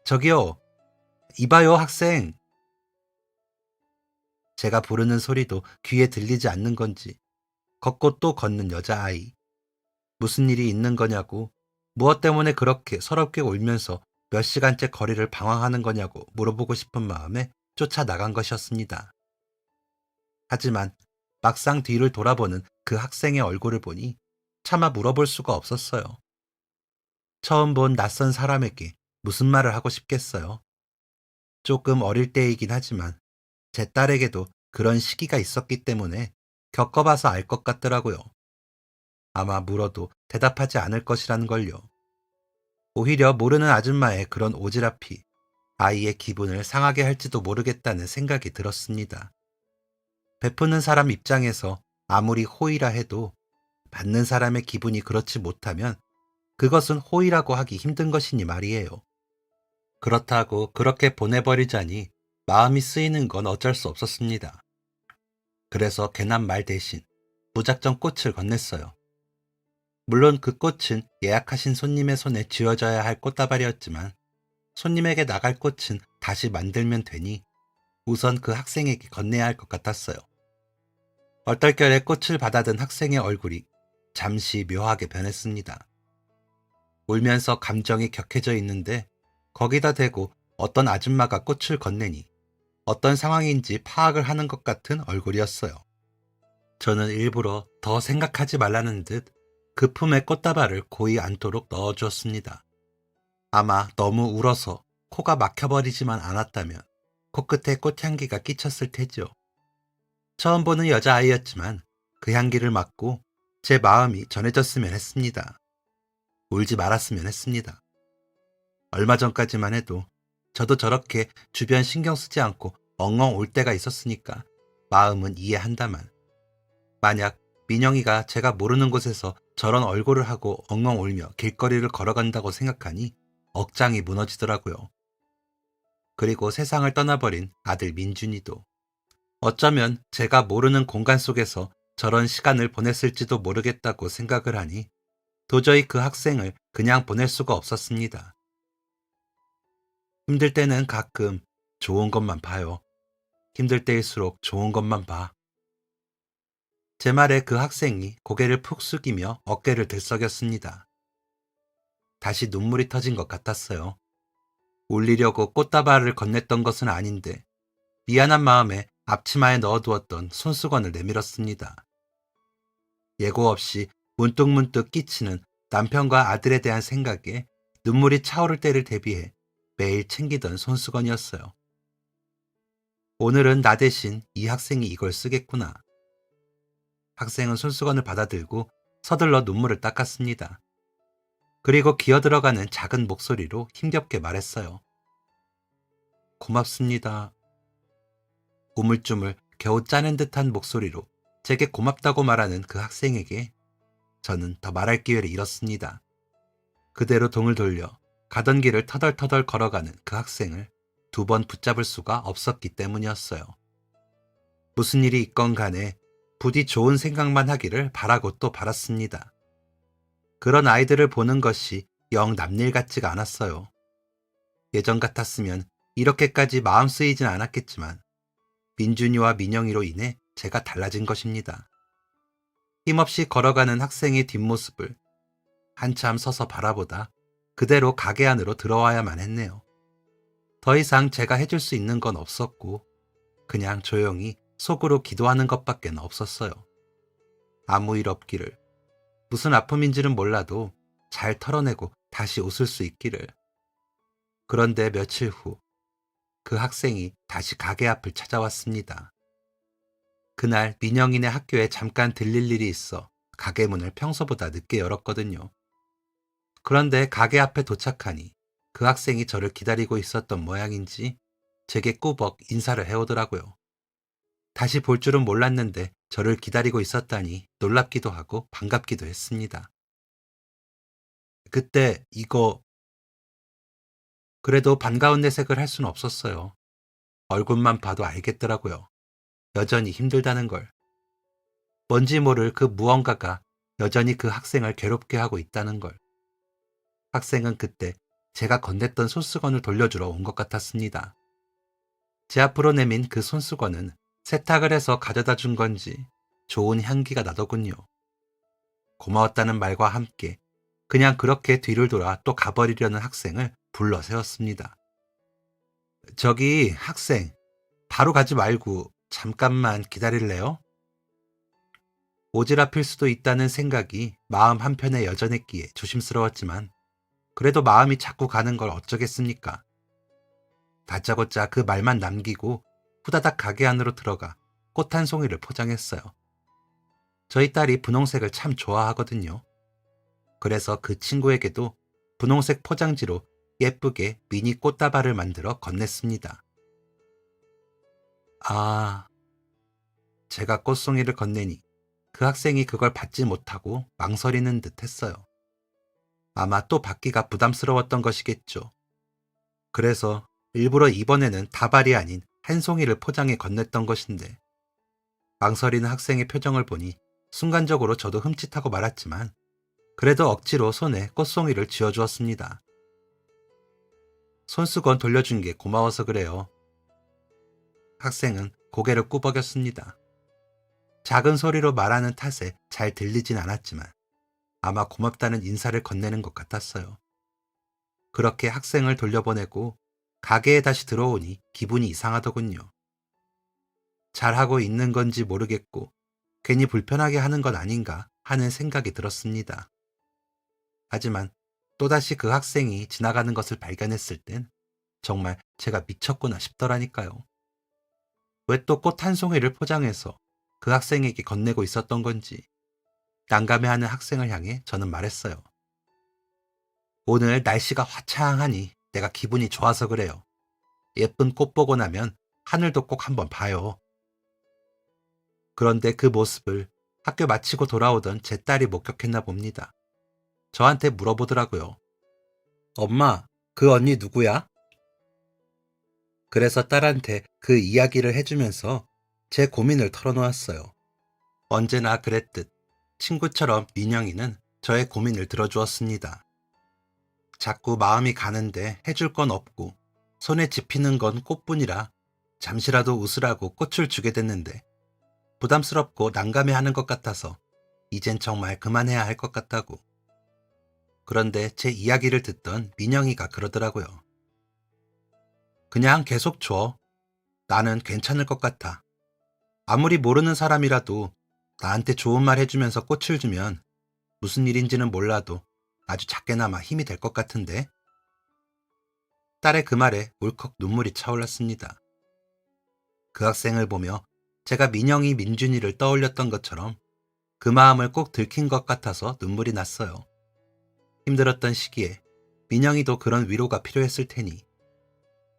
Speaker 1: 저기요, 이봐요 학생. 제가 부르는 소리도 귀에 들리지 않는 건지 걷고 또 걷는 여자아이. 무슨 일이 있는 거냐고, 무엇 때문에 그렇게 서럽게 울면서 몇 시간째 거리를 방황하는 거냐고 물어보고 싶은 마음에 쫓아나간 것이었습니다. 하지만 막상 뒤를 돌아보는 그 학생의 얼굴을 보니 차마 물어볼 수가 없었어요. 처음 본 낯선 사람에게 무슨 말을 하고 싶겠어요. 조금 어릴 때이긴 하지만 제 딸에게도 그런 시기가 있었기 때문에 겪어봐서 알 것 같더라고요. 아마 물어도 대답하지 않을 것이라는 걸요. 오히려 모르는 아줌마의 그런 오지랖이 아이의 기분을 상하게 할지도 모르겠다는 생각이 들었습니다. 베푸는 사람 입장에서 아무리 호의라 해도 받는 사람의 기분이 그렇지 못하면 그것은 호의라고 하기 힘든 것이니 말이에요. 그렇다고 그렇게 보내버리자니 마음이 쓰이는 건 어쩔 수 없었습니다. 그래서 괜한 말 대신 무작정 꽃을 건넸어요. 물론 그 꽃은 예약하신 손님의 손에 쥐어져야 할 꽃다발이었지만 손님에게 나갈 꽃은 다시 만들면 되니 우선 그 학생에게 건네야 할 것 같았어요. 얼떨결에 꽃을 받아든 학생의 얼굴이 잠시 묘하게 변했습니다. 울면서 감정이 격해져 있는데 거기다 대고 어떤 아줌마가 꽃을 건네니 어떤 상황인지 파악을 하는 것 같은 얼굴이었어요. 저는 일부러 더 생각하지 말라는 듯 그 품에 꽃다발을 고이 않도록 넣어주었습니다. 아마 너무 울어서 코가 막혀버리지만 않았다면 코끝에 꽃향기가 끼쳤을 테죠. 처음 보는 여자아이였지만 그 향기를 맡고 제 마음이 전해졌으면 했습니다. 울지 말았으면 했습니다. 얼마 전까지만 해도 저도 저렇게 주변 신경 쓰지 않고 엉엉 울 때가 있었으니까 마음은 이해한다만 만약 민영이가 제가 모르는 곳에서 저런 얼굴을 하고 엉엉 울며 길거리를 걸어간다고 생각하니 억장이 무너지더라고요. 그리고 세상을 떠나버린 아들 민준이도 어쩌면 제가 모르는 공간 속에서 저런 시간을 보냈을지도 모르겠다고 생각을 하니 도저히 그 학생을 그냥 보낼 수가 없었습니다. 힘들 때는 가끔 좋은 것만 봐요. 힘들 때일수록 좋은 것만 봐. 제 말에 그 학생이 고개를 푹 숙이며 어깨를 들썩였습니다. 다시 눈물이 터진 것 같았어요. 울리려고 꽃다발을 건넸던 것은 아닌데 미안한 마음에 앞치마에 넣어두었던 손수건을 내밀었습니다. 예고 없이 문득문득 끼치는 남편과 아들에 대한 생각에 눈물이 차오를 때를 대비해 매일 챙기던 손수건이었어요. 오늘은 나 대신 이 학생이 이걸 쓰겠구나. 학생은 손수건을 받아들고 서둘러 눈물을 닦았습니다. 그리고 기어들어가는 작은 목소리로 힘겹게 말했어요. 고맙습니다. 우물쭈물 겨우 짜낸 듯한 목소리로 제게 고맙다고 말하는 그 학생에게 저는 더 말할 기회를 잃었습니다. 그대로 동을 돌려 가던 길을 터덜터덜 걸어가는 그 학생을 2번 붙잡을 수가 없었기 때문이었어요. 무슨 일이 있건 간에 부디 좋은 생각만 하기를 바라고 또 바랐습니다. 그런 아이들을 보는 것이 영 남일 같지가 않았어요. 예전 같았으면 이렇게까지 마음 쓰이진 않았겠지만 민준이와 민영이로 인해 제가 달라진 것입니다. 힘없이 걸어가는 학생의 뒷모습을 한참 서서 바라보다 그대로 가게 안으로 들어와야만 했네요. 더 이상 제가 해줄 수 있는 건 없었고 그냥 조용히 속으로 기도하는 것밖에 없었어요. 아무 일 없기를, 무슨 아픔인지는 몰라도 잘 털어내고 다시 웃을 수 있기를. 그런데 며칠 후 그 학생이 다시 가게 앞을 찾아왔습니다. 그날 민영이네 학교에 잠깐 들릴 일이 있어 가게 문을 평소보다 늦게 열었거든요. 그런데 가게 앞에 도착하니 그 학생이 저를 기다리고 있었던 모양인지 제게 꾸벅 인사를 해오더라고요. 다시 볼 줄은 몰랐는데 저를 기다리고 있었다니 놀랍기도 하고 반갑기도 했습니다. 그때 이거 그래도 반가운 내색을 할 수는 없었어요. 얼굴만 봐도 알겠더라고요. 여전히 힘들다는 걸. 뭔지 모를 그 무언가가 여전히 그 학생을 괴롭게 하고 있다는 걸. 학생은 그때 제가 건넸던 손수건을 돌려주러 온 것 같았습니다. 제 앞으로 내민 그 손수건은 세탁을 해서 가져다 준 건지 좋은 향기가 나더군요. 고마웠다는 말과 함께 그냥 그렇게 뒤를 돌아 또 가버리려는 학생을 불러 세웠습니다. 저기 학생, 바로 가지 말고 잠깐만 기다릴래요? 오지랖일 수도 있다는 생각이 마음 한편에 여전했기에 조심스러웠지만 그래도 마음이 자꾸 가는 걸 어쩌겠습니까? 다짜고짜 그 말만 남기고 후다닥 가게 안으로 들어가 꽃 한 송이를 포장했어요. 저희 딸이 분홍색을 참 좋아하거든요. 그래서 그 친구에게도 분홍색 포장지로 예쁘게 미니 꽃다발을 만들어 건넸습니다. 아, 제가 꽃송이를 건네니 그 학생이 그걸 받지 못하고 망설이는 듯 했어요. 아마 또 받기가 부담스러웠던 것이겠죠. 그래서 일부러 이번에는 다발이 아닌 한 송이를 포장해 건넸던 것인데, 망설이는 학생의 표정을 보니 순간적으로 저도 흠칫하고 말았지만 그래도 억지로 손에 꽃송이를 쥐어주었습니다. 손수건 돌려준 게 고마워서 그래요. 학생은 고개를 꾸벅였습니다. 작은 소리로 말하는 탓에 잘 들리진 않았지만 아마 고맙다는 인사를 건네는 것 같았어요. 그렇게 학생을 돌려보내고 가게에 다시 들어오니 기분이 이상하더군요. 잘하고 있는 건지 모르겠고 괜히 불편하게 하는 건 아닌가 하는 생각이 들었습니다. 하지만 또다시 그 학생이 지나가는 것을 발견했을 땐 정말 제가 미쳤구나 싶더라니까요. 왜 또 꽃 한 송이를 포장해서 그 학생에게 건네고 있었던 건지 난감해하는 학생을 향해 저는 말했어요. 오늘 날씨가 화창하니 내가 기분이 좋아서 그래요. 예쁜 꽃 보고 나면 하늘도 꼭 한번 봐요. 그런데 그 모습을 학교 마치고 돌아오던 제 딸이 목격했나 봅니다. 저한테 물어보더라고요. 엄마, 그 언니 누구야? 그래서 딸한테 그 이야기를 해주면서 제 고민을 털어놓았어요. 언제나 그랬듯 친구처럼 민영이는 저의 고민을 들어주었습니다. 자꾸 마음이 가는데 해줄 건 없고 손에 집히는 건 꽃뿐이라 잠시라도 웃으라고 꽃을 주게 됐는데 부담스럽고 난감해하는 것 같아서 이젠 정말 그만해야 할 것 같다고. 그런데 제 이야기를 듣던 민영이가 그러더라고요. 그냥 계속 줘. 나는 괜찮을 것 같아. 아무리 모르는 사람이라도 나한테 좋은 말 해주면서 꽃을 주면 무슨 일인지는 몰라도 아주 작게나마 힘이 될 것 같은데. 딸의 그 말에 울컥 눈물이 차올랐습니다. 그 학생을 보며 제가 민영이 민준이를 떠올렸던 것처럼 그 마음을 꼭 들킨 것 같아서 눈물이 났어요. 힘들었던 시기에 민영이도 그런 위로가 필요했을 테니,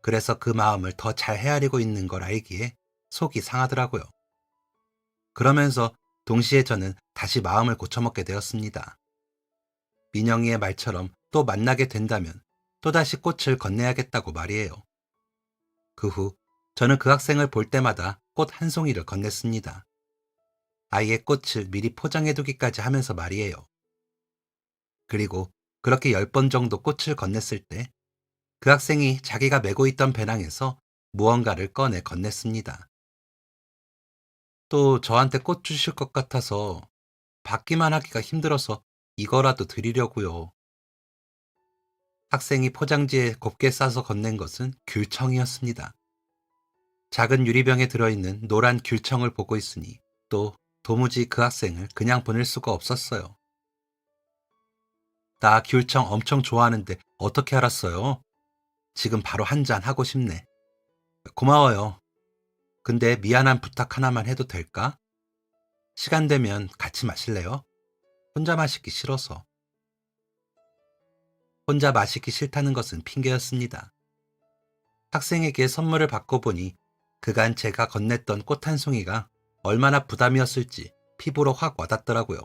Speaker 1: 그래서 그 마음을 더 잘 헤아리고 있는 걸 알기에 속이 상하더라고요. 그러면서 동시에 저는 다시 마음을 고쳐먹게 되었습니다. 민영이의 말처럼 또 만나게 된다면 또다시 꽃을 건네야겠다고 말이에요. 그 후 저는 그 학생을 볼 때마다 꽃 한 송이를 건넸습니다. 아예 꽃을 미리 포장해두기까지 하면서 말이에요. 그리고 그렇게 10번 정도 꽃을 건넸을 때 그 학생이 자기가 메고 있던 배낭에서 무언가를 꺼내 건넸습니다. 또 저한테 꽃 주실 것 같아서 받기만 하기가 힘들어서 이거라도 드리려고요. 학생이 포장지에 곱게 싸서 건넨 것은 귤청이었습니다. 작은 유리병에 들어있는 노란 귤청을 보고 있으니 또 도무지 그 학생을 그냥 보낼 수가 없었어요. 나 귤청 엄청 좋아하는데 어떻게 알았어요? 지금 바로 한 잔 하고 싶네. 고마워요. 근데 미안한 부탁 하나만 해도 될까? 시간 되면 같이 마실래요? 혼자 마시기 싫어서. 혼자 마시기 싫다는 것은 핑계였습니다. 학생에게 선물을 받고 보니 그간 제가 건넸던 꽃 한 송이가 얼마나 부담이었을지 피부로 확 와닿더라고요.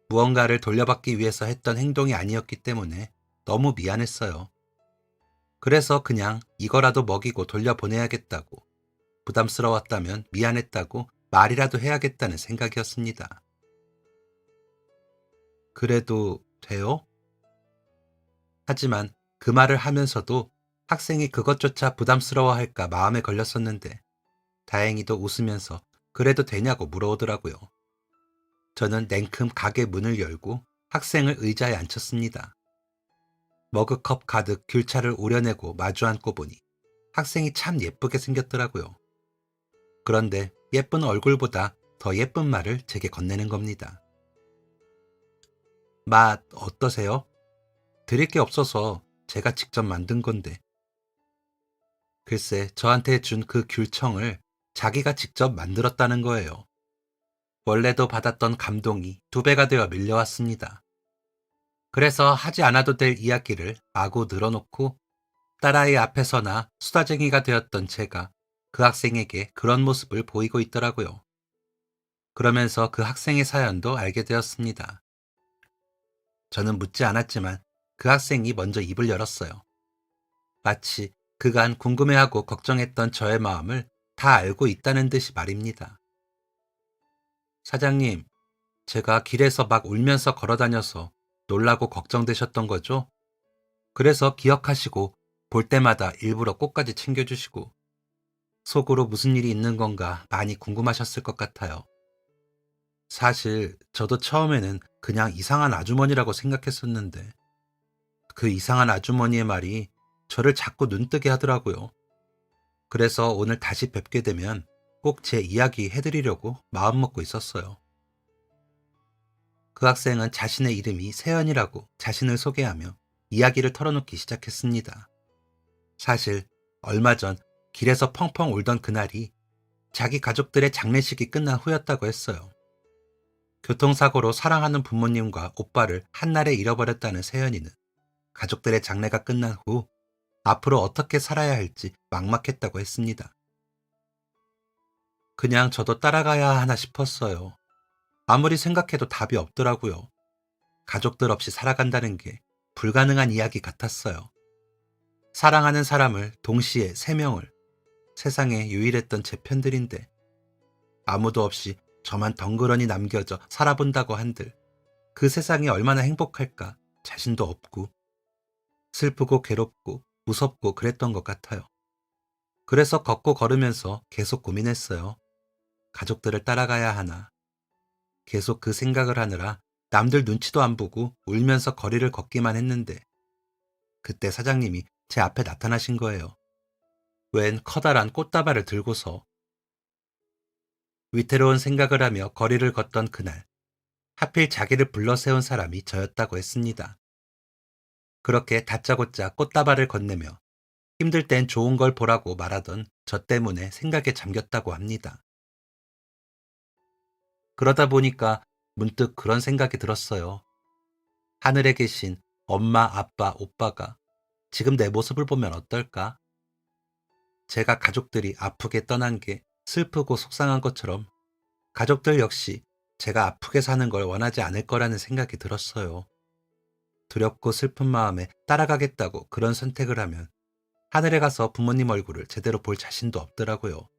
Speaker 1: 무언가를 돌려받기 위해서 했던 행동이 아니었기 때문에 너무 미안했어요. 그래서 그냥 이거라도 먹이고 돌려보내야겠다고, 부담스러웠다면 미안했다고 말이라도 해야겠다는 생각이었습니다. 그래도 돼요? 하지만 그 말을 하면서도 학생이 그것조차 부담스러워할까 마음에 걸렸었는데 다행히도 웃으면서 그래도 되냐고 물어오더라고요. 저는 냉큼 가게 문을 열고 학생을 의자에 앉혔습니다. 머그컵 가득 귤차를 우려내고 마주 앉고 보니 학생이 참 예쁘게 생겼더라고요. 그런데 예쁜 얼굴보다 더 예쁜 말을 제게 건네는 겁니다. 맛 어떠세요? 드릴 게 없어서 제가 직접 만든 건데. 글쎄, 저한테 준 그 귤청을 자기가 직접 만들었다는 거예요. 원래도 받았던 감동이 2배가 되어 밀려왔습니다. 그래서 하지 않아도 될 이야기를 마구 늘어놓고 딸아이 앞에서나 수다쟁이가 되었던 제가 그 학생에게 그런 모습을 보이고 있더라고요. 그러면서 그 학생의 사연도 알게 되었습니다. 저는 묻지 않았지만 그 학생이 먼저 입을 열었어요. 마치 그간 궁금해하고 걱정했던 저의 마음을 다 알고 있다는 듯이 말입니다. 사장님, 제가 길에서 막 울면서 걸어다녀서 놀라고 걱정되셨던 거죠? 그래서 기억하시고 볼 때마다 일부러 꽃까지 챙겨주시고 속으로 무슨 일이 있는 건가 많이 궁금하셨을 것 같아요. 사실 저도 처음에는 그냥 이상한 아주머니라고 생각했었는데 그 이상한 아주머니의 말이 저를 자꾸 눈뜨게 하더라고요. 그래서 오늘 다시 뵙게 되면 꼭 제 이야기 해드리려고 마음먹고 있었어요. 그 학생은 자신의 이름이 세연이라고 자신을 소개하며 이야기를 털어놓기 시작했습니다. 사실 얼마 전 길에서 펑펑 울던 그날이 자기 가족들의 장례식이 끝난 후였다고 했어요. 교통사고로 사랑하는 부모님과 오빠를 한날에 잃어버렸다는 세연이는 가족들의 장례가 끝난 후 앞으로 어떻게 살아야 할지 막막했다고 했습니다. 그냥 저도 따라가야 하나 싶었어요. 아무리 생각해도 답이 없더라고요. 가족들 없이 살아간다는 게 불가능한 이야기 같았어요. 사랑하는 사람을 동시에 세 명을 세상에 유일했던 제 편들인데 아무도 없이 저만 덩그러니 남겨져 살아본다고 한들 그 세상이 얼마나 행복할까 자신도 없고 슬프고 괴롭고 무섭고 그랬던 것 같아요. 그래서 걷고 걸으면서 계속 고민했어요. 가족들을 따라가야 하나. 계속 그 생각을 하느라 남들 눈치도 안 보고 울면서 거리를 걷기만 했는데 그때 사장님이 제 앞에 나타나신 거예요. 웬 커다란 꽃다발을 들고서 위태로운 생각을 하며 거리를 걷던 그날 하필 자기를 불러 세운 사람이 저였다고 했습니다. 그렇게 다짜고짜 꽃다발을 건네며 힘들 땐 좋은 걸 보라고 말하던 저 때문에 생각에 잠겼다고 합니다. 그러다 보니까 문득 그런 생각이 들었어요. 하늘에 계신 엄마, 아빠, 오빠가 지금 내 모습을 보면 어떨까? 제가 가족들이 아프게 떠난 게 슬프고 속상한 것처럼 가족들 역시 제가 아프게 사는 걸 원하지 않을 거라는 생각이 들었어요. 두렵고 슬픈 마음에 따라가겠다고 그런 선택을 하면 하늘에 가서 부모님 얼굴을 제대로 볼 자신도 없더라고요.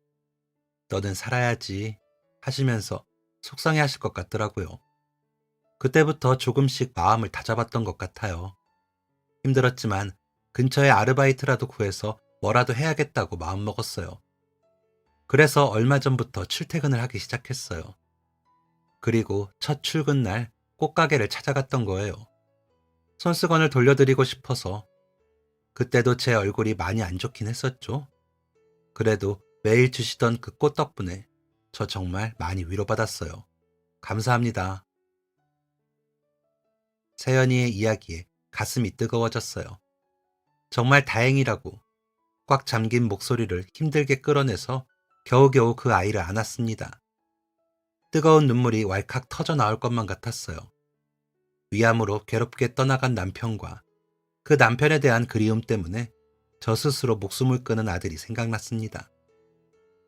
Speaker 1: 너는 살아야지 하시면서 속상해 하실 것 같더라고요. 그때부터 조금씩 마음을 다잡았던 것 같아요. 힘들었지만 근처에 아르바이트라도 구해서 뭐라도 해야겠다고 마음먹었어요. 그래서 얼마 전부터 출퇴근을 하기 시작했어요. 그리고 첫 출근 날 꽃가게를 찾아갔던 거예요. 손수건을 돌려드리고 싶어서. 그때도 제 얼굴이 많이 안 좋긴 했었죠. 그래도 매일 주시던 그 꽃 덕분에 저 정말 많이 위로받았어요. 감사합니다. 세연이의 이야기에 가슴이 뜨거워졌어요. 정말 다행이라고 꽉 잠긴 목소리를 힘들게 끌어내서 겨우겨우 그 아이를 안았습니다. 뜨거운 눈물이 왈칵 터져 나올 것만 같았어요. 위암으로 괴롭게 떠나간 남편과 그 남편에 대한 그리움 때문에 저 스스로 목숨을 끊은 아들이 생각났습니다.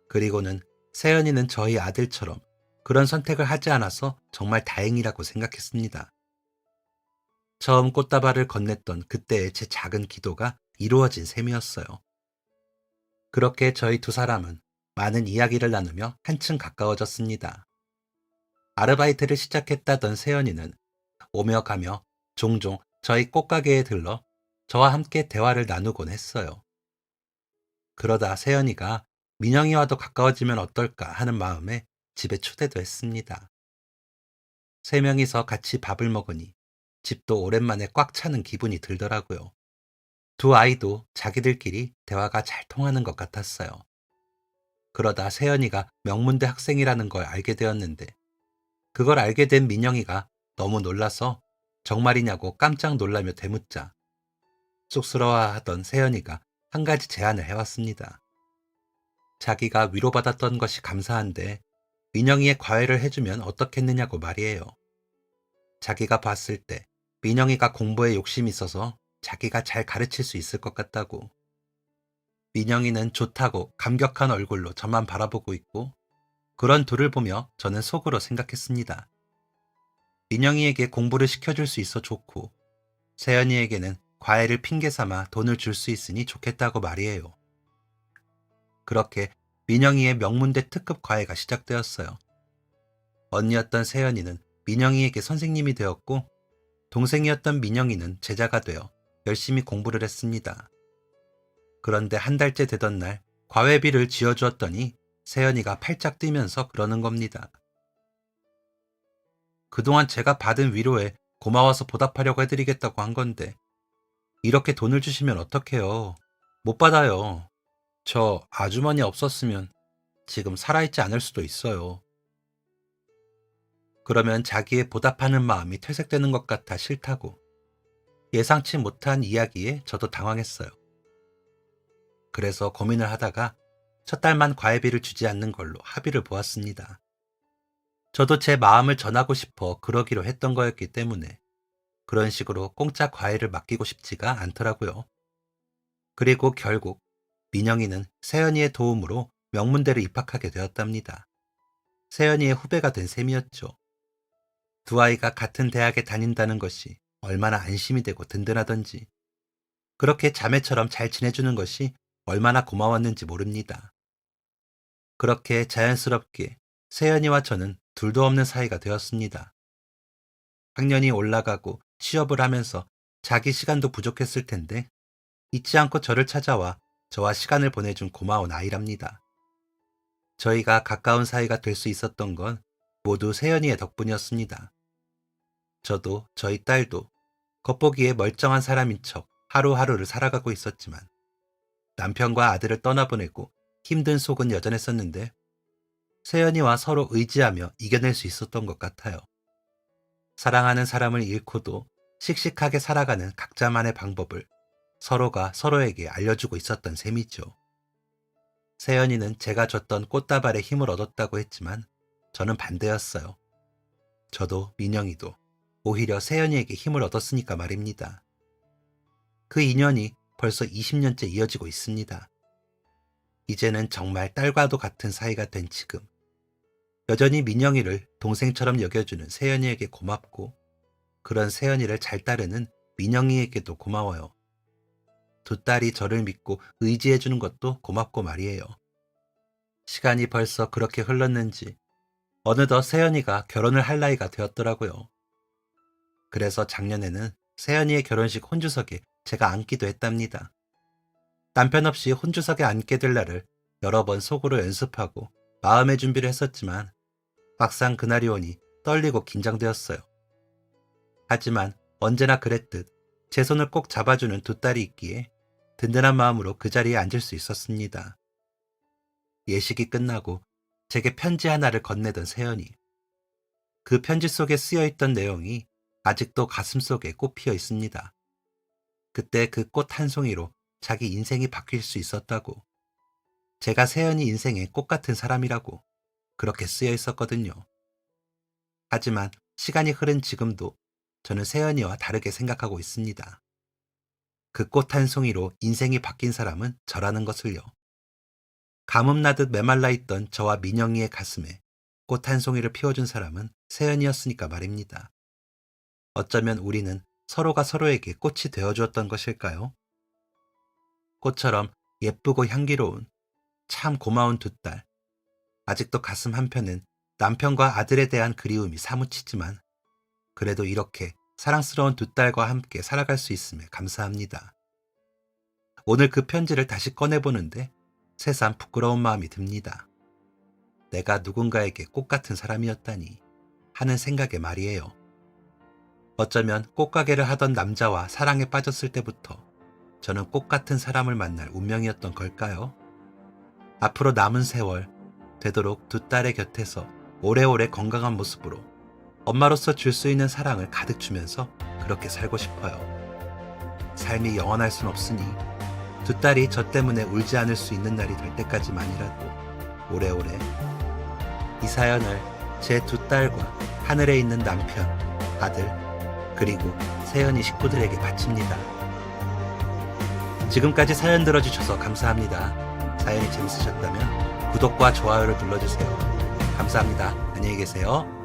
Speaker 1: 그리고는 세연이는 저희 아들처럼 그런 선택을 하지 않아서 정말 다행이라고 생각했습니다. 처음 꽃다발을 건넸던 그때의 제 작은 기도가 이루어진 셈이었어요. 그렇게 저희 두 사람은 많은 이야기를 나누며 한층 가까워졌습니다. 아르바이트를 시작했다던 세연이는 오며 가며 종종 저희 꽃가게에 들러 저와 함께 대화를 나누곤 했어요. 그러다 세연이가 민영이와도 가까워지면 어떨까 하는 마음에 집에 초대도 했습니다. 세 명이서 같이 밥을 먹으니 집도 오랜만에 꽉 차는 기분이 들더라고요. 두 아이도 자기들끼리 대화가 잘 통하는 것 같았어요. 그러다 세연이가 명문대 학생이라는 걸 알게 되었는데 그걸 알게 된 민영이가 너무 놀라서 정말이냐고 깜짝 놀라며 되묻자 쑥스러워하던 세연이가 한 가지 제안을 해왔습니다. 자기가 위로받았던 것이 감사한데 민영이의 과외를 해주면 어떻겠느냐고 말이에요. 자기가 봤을 때 민영이가 공부에 욕심이 있어서 자기가 잘 가르칠 수 있을 것 같다고. 민영이는 좋다고 감격한 얼굴로 저만 바라보고 있고 그런 둘을 보며 저는 속으로 생각했습니다. 민영이에게 공부를 시켜줄 수 있어 좋고 세연이에게는 과외를 핑계 삼아 돈을 줄 수 있으니 좋겠다고 말이에요. 그렇게 민영이의 명문대 특급 과외가 시작되었어요. 언니였던 세연이는 민영이에게 선생님이 되었고 동생이었던 민영이는 제자가 되어 열심히 공부를 했습니다. 그런데 한 달째 되던 날 과외비를 지어주었더니 세연이가 팔짝 뛰면서 그러는 겁니다. 그동안 제가 받은 위로에 고마워서 보답하려고 해드리겠다고 한 건데 이렇게 돈을 주시면 어떡해요. 못 받아요. 저 아주머니 없었으면 지금 살아있지 않을 수도 있어요. 그러면 자기의 보답하는 마음이 퇴색되는 것 같아 싫다고. 예상치 못한 이야기에 저도 당황했어요. 그래서 고민을 하다가 첫 달만 과외비를 주지 않는 걸로 합의를 보았습니다. 저도 제 마음을 전하고 싶어 그러기로 했던 거였기 때문에 그런 식으로 공짜 과외를 맡기고 싶지가 않더라고요. 그리고 결국 민영이는 세연이의 도움으로 명문대를 입학하게 되었답니다. 세연이의 후배가 된 셈이었죠. 두 아이가 같은 대학에 다닌다는 것이 얼마나 안심이 되고 든든하던지 그렇게 자매처럼 잘 지내주는 것이 얼마나 고마웠는지 모릅니다. 그렇게 자연스럽게 세연이와 저는 둘도 없는 사이가 되었습니다. 학년이 올라가고 취업을 하면서 자기 시간도 부족했을 텐데 잊지 않고 저를 찾아와 저와 시간을 보내준 고마운 아이랍니다. 저희가 가까운 사이가 될 수 있었던 건 모두 세연이의 덕분이었습니다. 저도 저희 딸도 겉보기에 멀쩡한 사람인 척 하루하루를 살아가고 있었지만 남편과 아들을 떠나보내고 힘든 속은 여전했었는데 세연이와 서로 의지하며 이겨낼 수 있었던 것 같아요. 사랑하는 사람을 잃고도 씩씩하게 살아가는 각자만의 방법을 서로가 서로에게 알려주고 있었던 셈이죠. 세연이는 제가 줬던 꽃다발에 힘을 얻었다고 했지만 저는 반대였어요. 저도 민영이도 오히려 세연이에게 힘을 얻었으니까 말입니다. 그 인연이 벌써 20년째 이어지고 있습니다. 이제는 정말 딸과도 같은 사이가 된 지금 여전히 민영이를 동생처럼 여겨주는 세연이에게 고맙고 그런 세연이를 잘 따르는 민영이에게도 고마워요. 두 딸이 저를 믿고 의지해주는 것도 고맙고 말이에요. 시간이 벌써 그렇게 흘렀는지 어느덧 세연이가 결혼을 할 나이가 되었더라고요. 그래서 작년에는 세연이의 결혼식 혼주석에 제가 앉기도 했답니다. 남편 없이 혼주석에 앉게 될 날을 여러 번 속으로 연습하고 마음의 준비를 했었지만 막상 그날이 오니 떨리고 긴장되었어요. 하지만 언제나 그랬듯 제 손을 꼭 잡아주는 두 딸이 있기에 든든한 마음으로 그 자리에 앉을 수 있었습니다. 예식이 끝나고 제게 편지 하나를 건네던 세연이. 그 편지 속에 쓰여있던 내용이 아직도 가슴속에 꽃피어 있습니다. 그때 그 꽃 한 송이로 자기 인생이 바뀔 수 있었다고. 제가 세연이 인생의 꽃 같은 사람이라고 그렇게 쓰여 있었거든요. 하지만 시간이 흐른 지금도 저는 세연이와 다르게 생각하고 있습니다. 그 꽃 한 송이로 인생이 바뀐 사람은 저라는 것을요. 가뭄 나듯 메말라 있던 저와 민영이의 가슴에 꽃 한 송이를 피워준 사람은 세연이었으니까 말입니다. 어쩌면 우리는 서로가 서로에게 꽃이 되어주었던 것일까요? 꽃처럼 예쁘고 향기로운 참 고마운 두 딸. 아직도 가슴 한편은 남편과 아들에 대한 그리움이 사무치지만 그래도 이렇게 사랑스러운 두 딸과 함께 살아갈 수 있음에 감사합니다. 오늘 그 편지를 다시 꺼내보는데 새삼 부끄러운 마음이 듭니다. 내가 누군가에게 꽃 같은 사람이었다니 하는 생각에 말이에요. 어쩌면 꽃가게를 하던 남자와 사랑에 빠졌을 때부터 저는 꽃 같은 사람을 만날 운명이었던 걸까요? 앞으로 남은 세월 되도록 두 딸의 곁에서 오래오래 건강한 모습으로 엄마로서 줄 수 있는 사랑을 가득 주면서 그렇게 살고 싶어요. 삶이 영원할 순 없으니 두 딸이 저 때문에 울지 않을 수 있는 날이 될 때까지만이라도 오래오래 이 사연을 제 두 딸과 하늘에 있는 남편, 아들, 그리고 세연이 식구들에게 바칩니다. 지금까지 사연 들어주셔서 감사합니다. 사연이 재밌으셨다면 구독과 좋아요를 눌러주세요. 감사합니다. 안녕히 계세요.